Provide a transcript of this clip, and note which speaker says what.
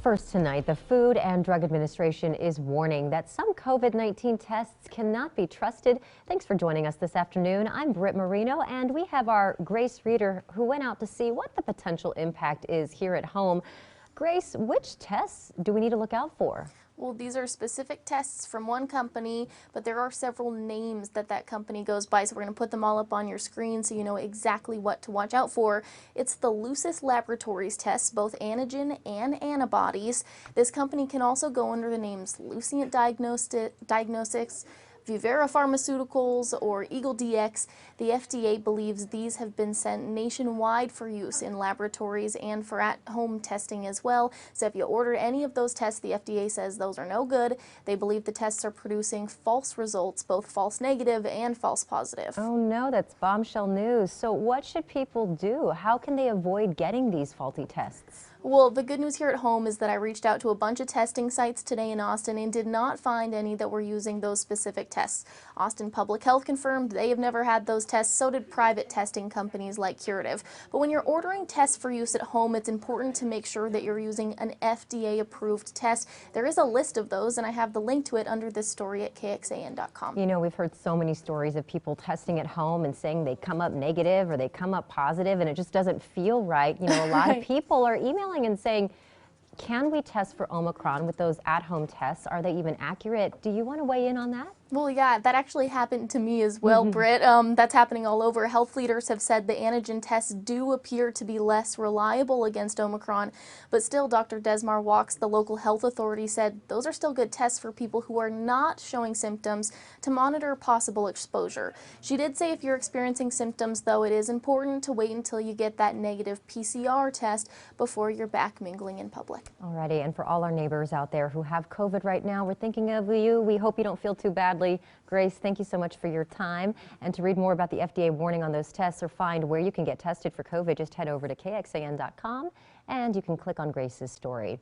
Speaker 1: First tonight, the Food and Drug Administration is warning that some COVID-19 tests cannot be trusted. Thanks for joining us this afternoon. I'm Britt Marino, and we have our Grace Reader who went out to see what the potential impact is here at home. Grace, which tests do we need to look out for?
Speaker 2: Well, these are specific tests from one company, but there are several names that company goes by, so we're going to put them all up on your screen so you know exactly what to watch out for. It's the Lucis Laboratories tests, both antigen and antibodies. This company can also go under the names Lucient Diagnostics, Vivera Pharmaceuticals, or Eagle DX. The FDA believes these have been sent nationwide for use in laboratories and for at-home testing as well. So if you order any of those tests, the FDA says those are no good. They believe the tests are producing false results, both false negative and false positive.
Speaker 1: Oh no, that's bombshell news. So what should people do? How can they avoid getting these faulty tests?
Speaker 2: Well, the good news here at home is that I reached out to a bunch of testing sites today in Austin and did not find any that were using those specific tests. Austin Public Health confirmed they have never had those tests, so did private testing companies like Curative. But when you're ordering tests for use at home, it's important to make sure that you're using an FDA-approved test. There is a list of those, and I have the link to it under this story at kxan.com.
Speaker 1: You know, we've heard so many stories of people testing at home and saying they come up negative or they come up positive, and it just doesn't feel right. You know, a lot of people are emailing and saying, can we test for Omicron with those at-home tests? Are they even accurate? Do you want to weigh in on that?
Speaker 2: Well, yeah, that actually happened to me as well, Britt. That's happening all over. Health leaders have said the antigen tests do appear to be less reliable against Omicron, but still, Dr. Desmar Walks, the local health authority, said those are still good tests for people who are not showing symptoms to monitor possible exposure. She did say if you're experiencing symptoms, though, it is important to wait until you get that negative PCR test before you're back mingling in public.
Speaker 1: Alrighty, and for all our neighbors out there who have COVID right now, we're thinking of you. We hope you don't feel too badly. Grace, thank you so much for your time. And to read more about the FDA warning on those tests or find where you can get tested for COVID, just head over to kxan.com and you can click on Grace's story.